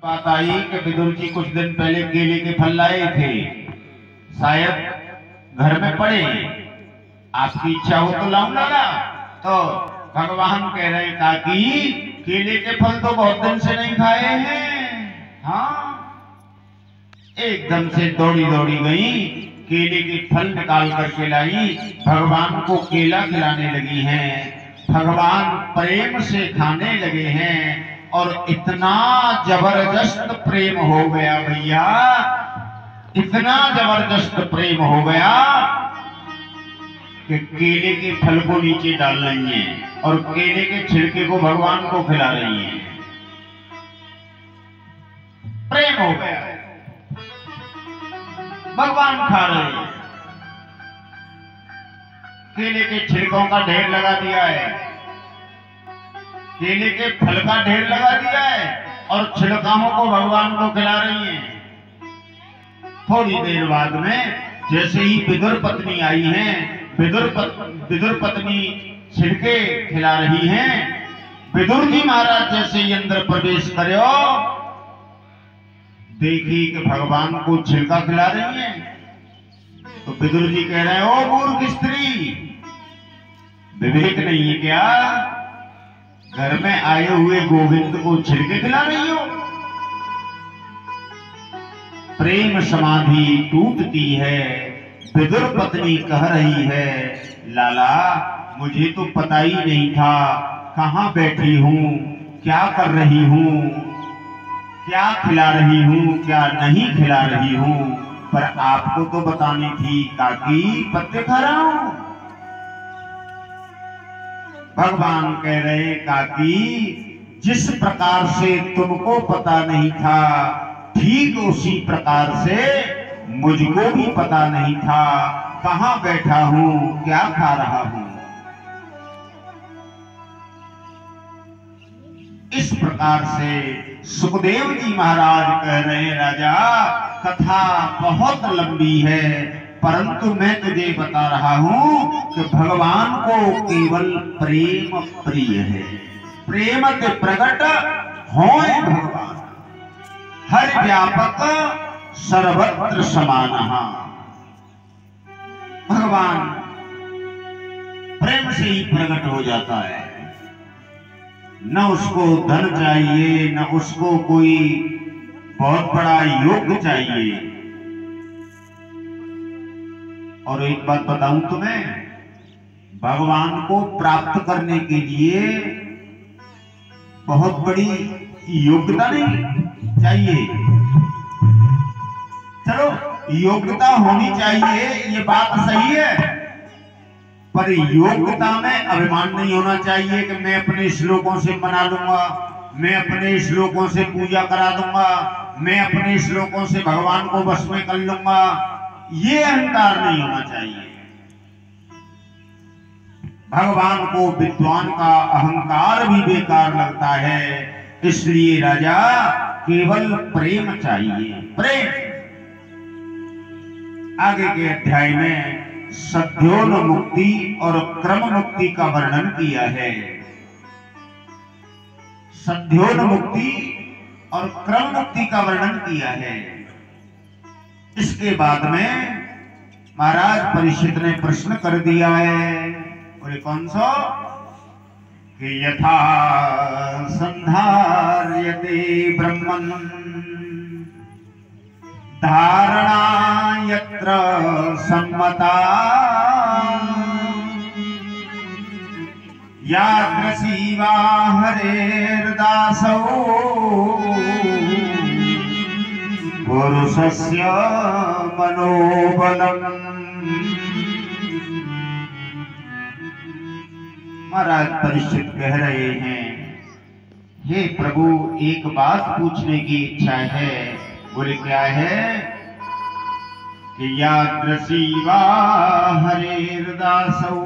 बात आई कि विदुर जी कुछ दिन पहले केले के फल लाए थे, शायद घर में पड़े, आपकी इच्छा हो तो लाऊंगा ना। तो भगवान कह रहे हैं काकी केले के फल तो बहुत दिन से नहीं खाए हैं। हाँ, एकदम से दौड़ी दौड़ी गई, केले के फल निकाल करके लाई, भगवान को केला खिलाने लगी हैं। भगवान प्रेम से खाने लगे हैं और इतना जबरदस्त प्रेम हो गया भैया, इतना जबरदस्त प्रेम हो गया कि केले के फल को नीचे डाल रही हैं और केले के छिलके को भगवान को खिला रही हैं। प्रेम हो गया, भगवान खा रहे हैं। केले के छिलकों का ढेर लगा दिया है, केले के फल का ढेर लगा दिया है और छिलकाओं को भगवान को खिला रही हैं। थोड़ी देर बाद में जैसे ही विदुर पत्नी आई हैं, विदुर पत्नी छिलके खिला रही हैं। विदुर जी महाराज जैसे ही अंदर प्रवेश करे, देखी कि भगवान को छिलका खिला रही हैं, तो विदुर जी कह रहे हैं, ओ मूर्ख स्त्री, विवेक नहीं है क्या? घर में आए हुए गोविंद को छिलके खिला रही हो? प्रेम समाधि टूटती है। विदुर पत्नी कह रही है, लाला मुझे तो पता ही नहीं था कहां बैठी हूं, क्या कर रही हूं, क्या खिला रही हूं, क्या नहीं खिला रही हूं, पर आपको तो बतानी थी काकी पत्ते खा रहा हूं। भगवान कह रहे काकी जिस प्रकार से तुमको पता नहीं था, ठीक उसी प्रकार से मुझको भी पता नहीं था कहां बैठा हूं, क्या खा रहा हूं। इस प्रकार से सुखदेव जी महाराज कह रहे हैं, राजा कथा बहुत लंबी है, परंतु मैं तुझे बता रहा हूं कि भगवान को केवल प्रेम प्रिय है। प्रेम के प्रकट होए भगवान, हर व्यापक सर्वत्र समानः। भगवान प्रेम से ही प्रकट हो जाता है, न उसको धन चाहिए, न उसको कोई बहुत बड़ा योग चाहिए। और एक बात बताऊं तुम्हें, भगवान को प्राप्त करने के लिए बहुत बड़ी योग्यता नहीं चाहिए। चलो योग्यता होनी चाहिए, ये बात सही है, पर योग्यता में अभिमान नहीं होना चाहिए कि मैं अपने श्लोकों से मना लूंगा, मैं अपने श्लोकों से पूजा करा दूंगा, मैं अपने श्लोकों से भगवान को वश में कर लूंगा। ये अहंकार नहीं होना चाहिए। भगवान को विद्वान का अहंकार भी बेकार लगता है, इसलिए राजा केवल प्रेम चाहिए, प्रेम। आगे के अध्याय में सद्योन्मुक्ति और क्रम मुक्ति का वर्णन किया है। सद्योन्मुक्ति और क्रम मुक्ति का वर्णन किया है। इसके बाद में महाराज परीक्षित ने प्रश्न कर दिया है, और ये कौन सा, कि यथा संधार्यते ब्रह्मन् धारणा यत्र सम्मता यादृशी वा हरेर्दासौ पुरुषस्य मनोबलम्। महाराज परीक्षित कह रहे हैं, हे प्रभु एक बात पूछने की इच्छा है। बोले क्या है? कि यादृशी वा हरेर्दासौ,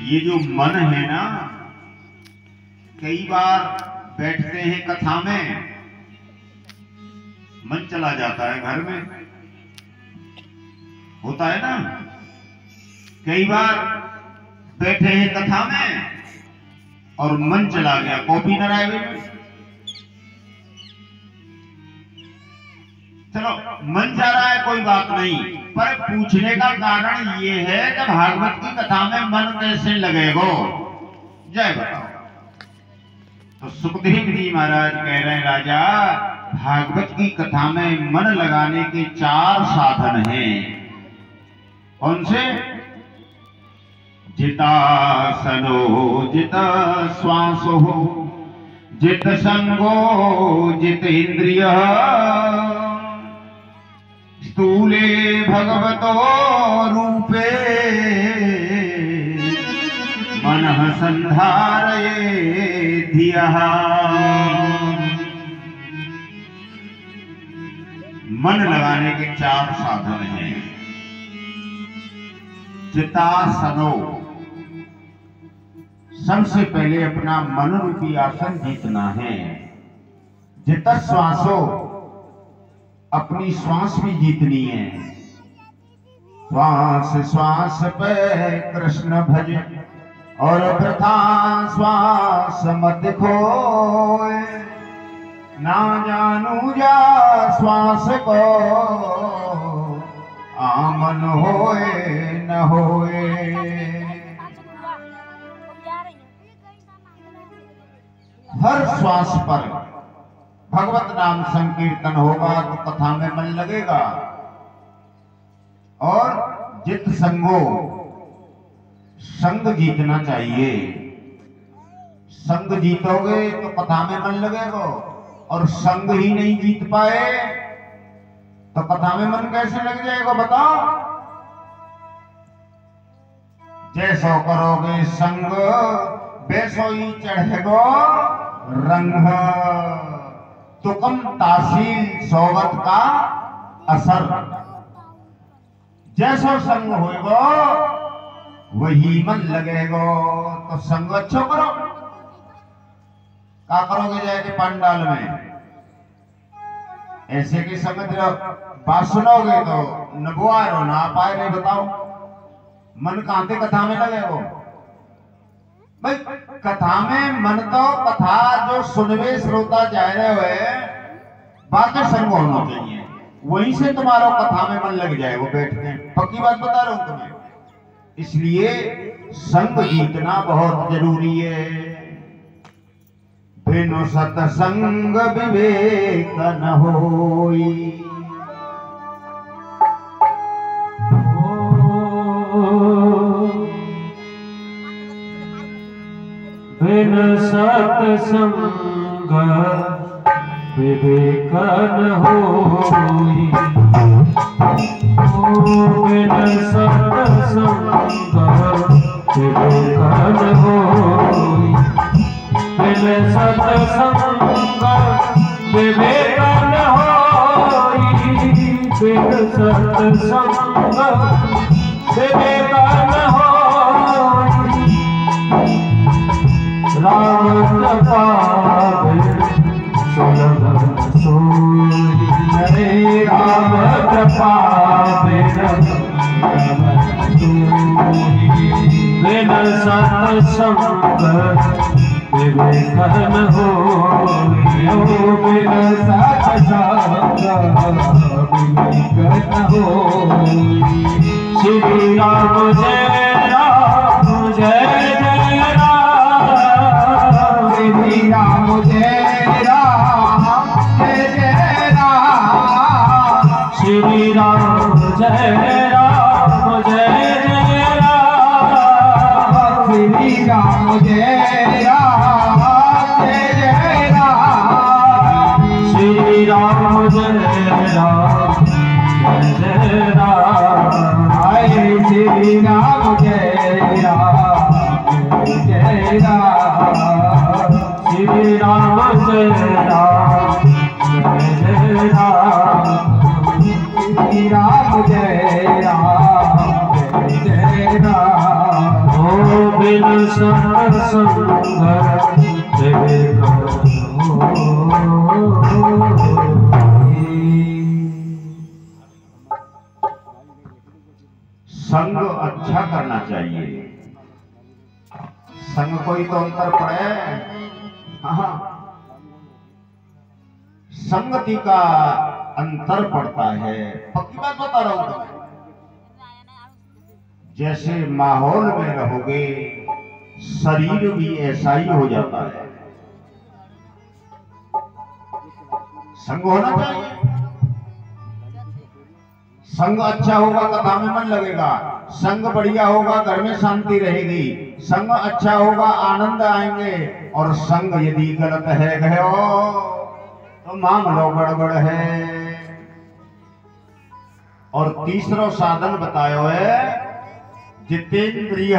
ये जो मन है ना, कई बार बैठते हैं कथा में, मन चला जाता है, घर में होता है ना। कई बार बैठे हैं कथा में और मन चला गया, कॉपी न रह गई, चलो मन जा रहा है कोई बात नहीं, पर पूछने का कारण ये है कि भागवत की कथा में मन कैसे लगेगो। जय बताओ। तो सुखदेव जी महाराज कह रहे हैं राजा, भागवत की कथा में मन लगाने के 4 साधन हैं। कौन से? जितासनो जित श्वासो जित संगो जित इंद्रिय स्थूले भगवतो रूपे मनः संधारये धियः। मन लगाने के 4 साधन हैं। जितासनो, सबसे पहले अपना मन रूपी आसन जीतना है। जित श्वासो, अपनी श्वास भी जीतनी है। श्वास श्वास पे कृष्ण भज और प्रथा श्वास मत खोए, ना जानू जा श्वास को आमन होए न होए। हर श्वास पर भगवत नाम संकीर्तन होगा तो कथा में मन लगेगा। और जित संगो, संग जीतना चाहिए। संग जीतोगे तो कथा में मन लगेगा, और संग ही नहीं जीत पाए तो कथा में मन कैसे लग जाएगा बताओ। जैसो करोगे संग वैसो ही चढ़ेगो रंग। तुकम तासील सोबत का असर। जैसो संग होएगो वही मन लगेगो। तो संग अच्छो करो। क्या करोगे जाके पंडाल में? ऐसे की संगत बात सुनोगे तो नबुआरो ना पाए नहीं। बताओ मन कांते कथा में लगेगो भाई। कथा में मन तो कथा जो सुनवे श्रोता जा रहे हुए बातें संग होना चाहिए, वहीं से तुम्हारा कथा में मन लग जाए वो बैठ के। पक्की बात बता रहा हूं तुम्हें। इसलिए संग जीतना बहुत जरूरी है। बिनु सत्संग विवेक न होई। बिन सत्संग विवेक न होई। बिन सत्संग विवेक न होई। बिन सत्संग विवेक न होई। बिन सत्संग विवेक न होई। राम पावे सुलभ सोई। हरे राम पावे बिन सत्संग विवेक न होई। बिन सत्संग विवेक न होई। श्री राम जय राम जय जय राम। श्री राम जय राम जय जय राम। श्री राम जय राम जय जय राम। श्री राम जय राम जय जय राम। श्री राम जय राम जय जय राम। आए श्री राम जय राम जय राम। श्री राम जय राम जय जय राम। श्री राम जय राम जय जय राम। ओ बिन सत्संग विवेक न होई। संग अच्छा करना चाहिए। संग कोई तो अंतर पड़े। हाँ, संगति का अंतर पड़ता है। पक्की बात बता रहा हूं तुम्हें। जैसे माहौल में रहोगे शरीर भी ऐसा ही हो जाता है। संग होना चाहिए। संग अच्छा होगा कथा में मन लगेगा, संग बढ़िया होगा घर में शांति रहेगी, संग अच्छा होगा आनंद आएंगे, और संग यदि गलत है गयो तो मामलो गड़बड़ है। और तीसरा साधन बतायो है जितेंद्रिय।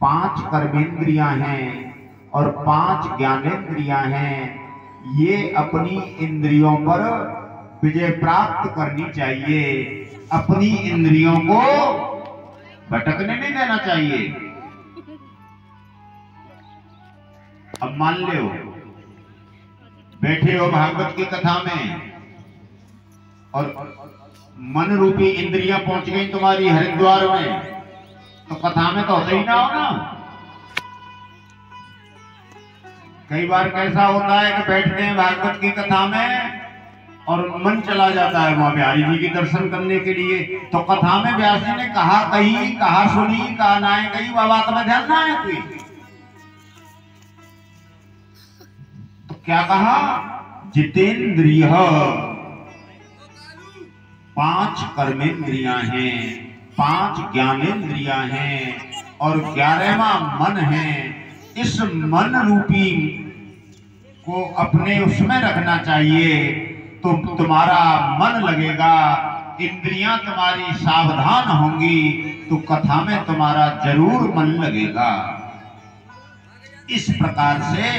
5 कर्मेंद्रियां हैं और 5 ज्ञानेंद्रियां हैं। ये अपनी इंद्रियों पर विजय प्राप्त करनी चाहिए। अपनी इंद्रियों को भटकने नहीं देना चाहिए। अब मान लो बैठे हो भागवत की कथा में और मन रूपी इंद्रियां पहुंच गई तुम्हारी हरिद्वार में, तो कथा में तो होता ही ना हो ना। कई बार कैसा होता है कि बैठते हैं भागवत की कथा में और मन चला जाता है वहां बिहारी जी के दर्शन करने के लिए। तो कथा में व्यास जी ने कहा कही, कहा सुनी, कहा ना है कही, वह बात में ध्यान ना है कोई। तो क्या कहा? जितेंद्रिय 5 कर्मेंद्रियां हैं, 5 ज्ञानेंद्रियां हैं और 11वां मन है। इस मन रूपी को अपने उसमें रखना चाहिए तो तुम्हारा मन लगेगा, इंद्रियां तुम्हारी सावधान होंगी तो कथा में तुम्हारा जरूर मन लगेगा। इस प्रकार से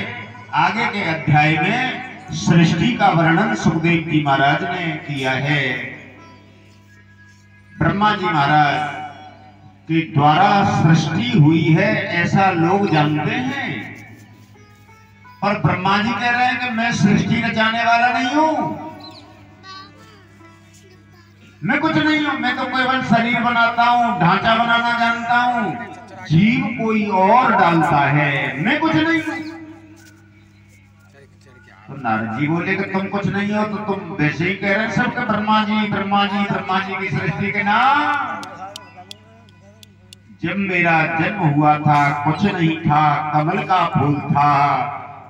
आगे के अध्याय में सृष्टि का वर्णन सुखदेव जी महाराज ने किया है। ब्रह्मा जी महाराज के द्वारा सृष्टि हुई है ऐसा लोग जानते हैं, और ब्रह्मा जी कह रहे हैं कि मैं सृष्टि रचाने वाला नहीं हूं, मैं कुछ नहीं हूं, मैं तो केवल शरीर बनाता हूं, ढांचा बनाना जानता हूं, जीव कोई और डालता है, मैं कुछ नहीं हूं। तो नारद जी बोले कि तुम कुछ नहीं हो, तो तुम वैसे ही कह रहे हैं सबके ब्रह्मा जी ब्रह्मा जी ब्रह्मा जी की सृष्टि के नाम। जब मेरा जन्म हुआ था कुछ नहीं था, कमल का फूल था,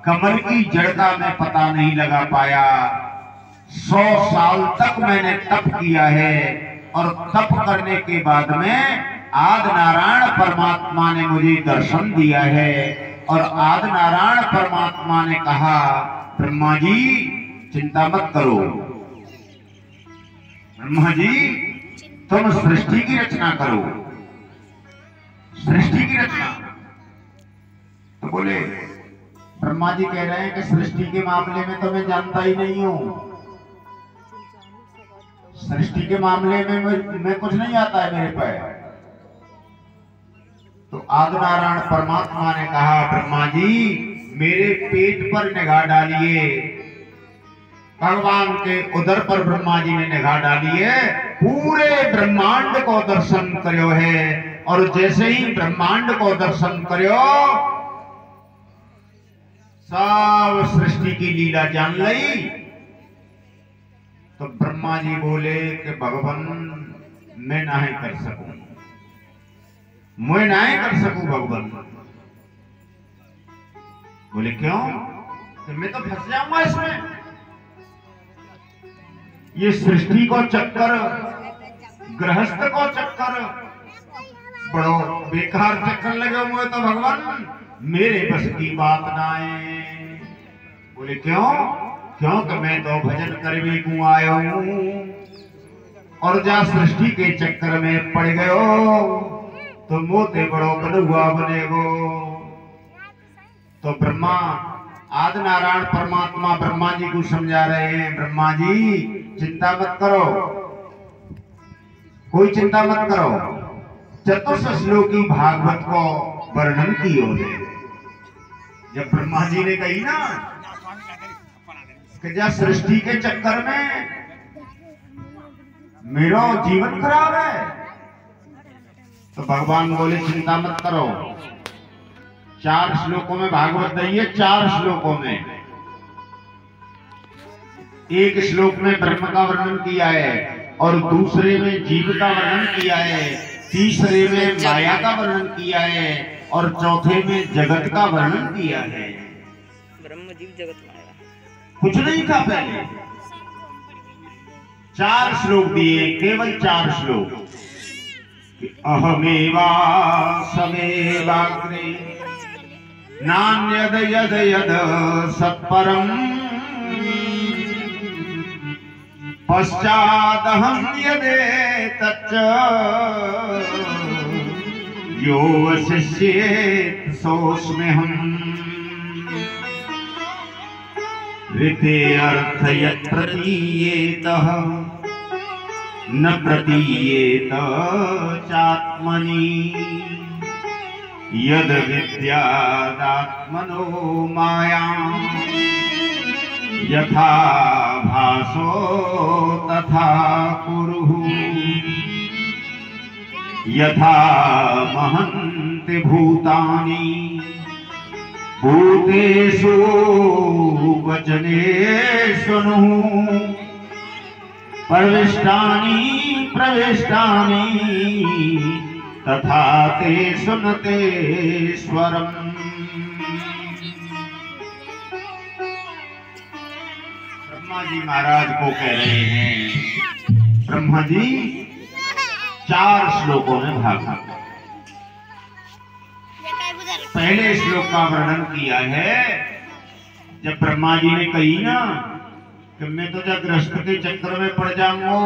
कमल की जड़ का मैं पता नहीं लगा पाया। 100 साल तक मैंने तप किया है और तप करने के बाद में आदि नारायण परमात्मा ने मुझे दर्शन दिया है, और आदि नारायण परमात्मा ने कहा ब्रह्मा जी चिंता मत करो, ब्रह्मा जी तुम सृष्टि की रचना करो, सृष्टि की रचना। तो बोले ब्रह्मा जी कह रहे हैं कि सृष्टि के मामले में तो मैं जानता ही नहीं हूं, सृष्टि के मामले में मैं कुछ नहीं आता है मेरे पे। तो आदि नारायण परमात्मा ने कहा ब्रह्मा जी मेरे पेट पर निगाह डालिए। भगवान के उदर पर ब्रह्मा जी ने निगाह डाली है, पूरे ब्रह्मांड को दर्शन करो है, और जैसे ही ब्रह्मांड को दर्शन करो सब सृष्टि की लीला जान ली। तो ब्रह्मा जी बोले कि भगवान मैं नहीं कर सकूं, मैं नहीं कर सकूं भगवान। बोले क्यों? तो मैं तो फंस जाऊंगा इसमें, ये सृष्टि को चक्कर, गृहस्थ को चक्कर, बड़ो बेकार चक्कर लगे हुए, तो भगवान मेरे बस की बात ना है। बोले क्यों? क्योंकि मैं तो भजन करने को आया हूं, और जहां सृष्टि के चक्कर में पड़ गयो तो मोते बड़ो बनुआ बनेगो। तो ब्रह्मा आदि नारायण परमात्मा ब्रह्मा जी को समझा रहे हैं, ब्रह्मा जी चिंता मत करो, कोई चिंता मत करो। चतुर्थ श्लोकी भागवत को वर्णन की ओर है। जब ब्रह्मा जी ने कही ना कि जब सृष्टि के चक्कर में मेरा जीवन खराब है, तो भगवान बोले चिंता मत करो। 4 श्लोकों में भागवत दी है, 4 श्लोकों में एक श्लोक में ब्रह्म का वर्णन किया है और दूसरे में जीव का वर्णन किया है, तीसरे में माया का वर्णन किया है और चौथे में जगत का वर्णन किया है। ब्रह्म जीव जगत माया कुछ नहीं था पहले। 4 श्लोक दिए, केवल 4 श्लोक। अहमेवा समेवाग्रे नान्यद यद यद सत्परम पश्चादहं यदे तच्च यो वशिष्येत् सोऽस्म्यहम् ऋते अर्थ यत् प्रतीयेतः न प्रतीयेत चात्मनि यद विद्यादात्मनो मायां यथा भासो तथा कुरुः यथा महन्ति भूतानि भूतेषु वचनेषु प्रविष्टानि प्रविष्टानि तथा ते सुनते स्वरम्। ब्रह्मा जी महाराज को कह रहे हैं, ब्रह्मा जी 4 श्लोकों में भागा। पहले श्लोक का वर्णन किया है जब ब्रह्मा जी ने कही ना कि मैं तो जब गृहस्थ के चक्कर में पड़ जाऊंगा,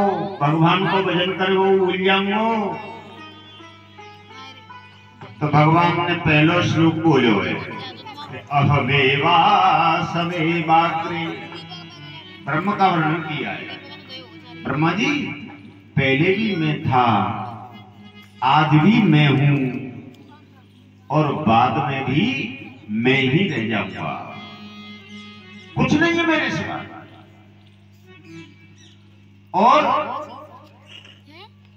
भगवान को भजन कर वो भूल जाऊंगा, तो भगवान ने पहला श्लोक बोलो है अहमेवा समेवाग्रे, ब्रह्म का वर्णन किया है। ब्रह्मा जी पहले भी मैं था, आज भी मैं हूं और बाद में भी मैं ही रह जाऊंगा, कुछ नहीं है मेरे सिवा। और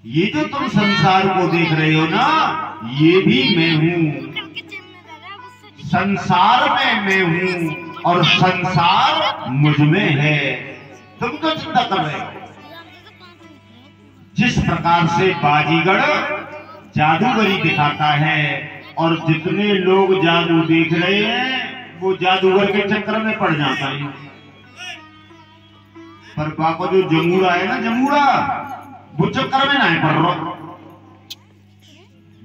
ये जो तुम संसार को देख रहे हो ना, ये भी मैं हूं, संसार में मैं हूं और संसार मुझ में है। तुम तो चिंता कर रहे हो। जिस प्रकार से बाजीगर जादूगरी दिखाता है और जितने लोग जादू देख रहे हैं वो जादूगर के चक्कर में पड़ जाता है। पर बाको जो जमूरा है ना, जमूरा वो चक्कर में नहीं पड़ रहा।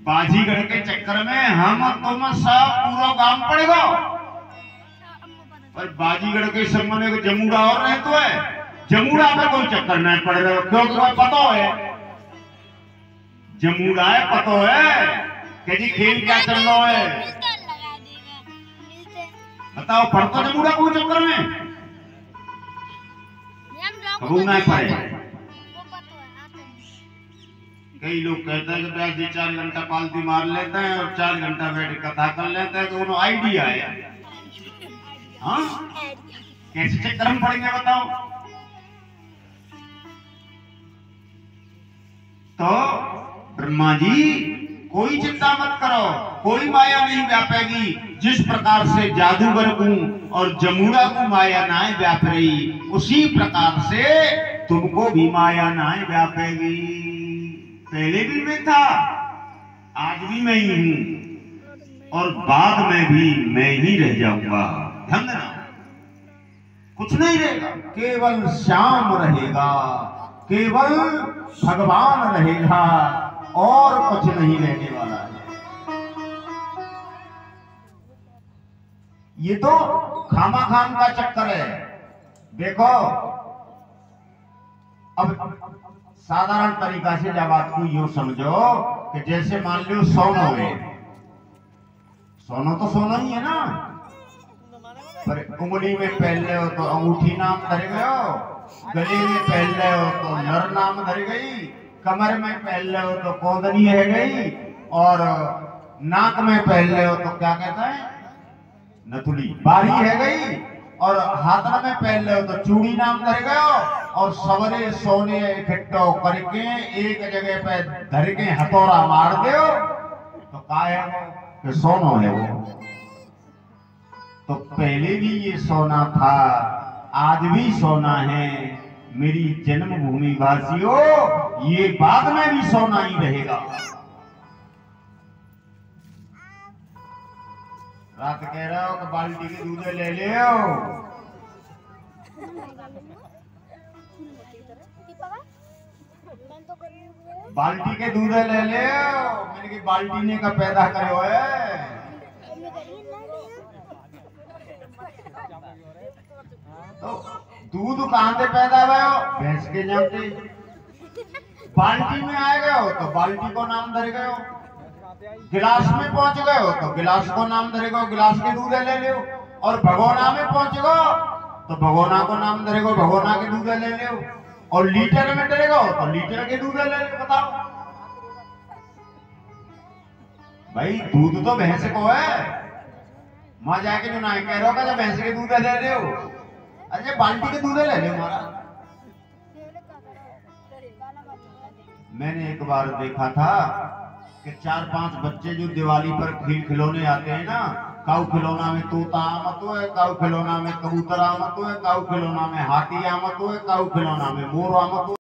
बाजीगर के चक्कर में हम तुम सब पूरा काम पड़ेगा, पर बाजीगर के संग में जमूरा और नहीं तो है। जमूरा में कोई चक्कर नहीं पड़ रहा, क्योंकि पता है जमूरा है, पता है कि जी खेल क्या चल रहा है। बताओ पढ़ता जमूरा कोई चक्कर में कबू नहीं पड़े। कई लोग कहते हैं कि ब्यास जी 4 घंटा पालती मार लेते हैं और 4 घंटा बैठ कथा कर लेते हैं, तो उन्होंने आइडिया है। हाँ कैसे चक्कर में पड़ेंगे बताओ। तो ब्रह्मा जी कोई चिंता मत करो, कोई माया नहीं व्यापेगी। जिस प्रकार से जादूगर को और जमूरा को माया ना व्याप रही, उसी प्रकार से तुमको भी माया ना व्यापेगी। पहले भी मैं था, आज भी मैं ही हूं और बाद में भी मैं ही रह जाऊंगा। ध्यान देना, कुछ नहीं रहेगा, केवल श्याम रहेगा, केवल भगवान रहेगा और कुछ नहीं रहने वाला है। ये तो खामाखाम का चक्कर है। देखो अब साधारण तरीका से जब आपको यूं समझो कि जैसे मान लो सोना है, सोना तो सोना ही है ना, पर उंगली में पहन ले हो तो अंगूठी नाम धर गयो, गले में पहन ले हो तो नर नाम धर गई, कमर में पहन ले हो तो कोदनी है गई, और नाक में पहन ले हो तो क्या कहता है नथुली बारी है गई, और हाथ में पहन ले हो तो चूड़ी नाम धर गयो, और सवरे सोने इकट्ठो करके एक जगह पे धर के हथौड़ा मार दो तो का है वो कि सोनो है वो। तो पहले भी ये सोना था, आज भी सोना है मेरी जन्मभूमि वासियों, ये बाद में भी सोना ही रहेगा। रात कह रहे हो कि बाल्टी के दूध ले ले बाल्टी के दूध ले ले। मैंने की बाल्टी ने का पैदा करो है। तो दूध कहां से पैदा हुआ हो? भैंस के जमते। बाल्टी में आए गए हो तो बाल्टी को नाम धर गए हो। गिलास में पहुंच गए हो तो गिलास को नाम धरेगो, गिलास के दूध ले लो। और भगोना में पहुंच गो तो भगोना को नाम धरेगो, भगोना के दूध ले लो। और लीटर में डरेगो तो लीटर के दूध ले लो। बताओ भाई, दूध तो भैंस को है। मां जाके जो ना कह रहा होगा भैंस के दूध ले रहे हो, अरे बाल्टी के दूध ले लो हमारा। मैंने एक बार देखा था कि 4-5 बच्चे जो दिवाली पर खिलौने आते हैं ना, काऊ खिलौना में तोता आमत हो है, काऊ खिलौना में कबूतर आमत हो है, काऊ खिलौना में हाथी आमत हो है, काऊ खिलौना में मोर आमत हो।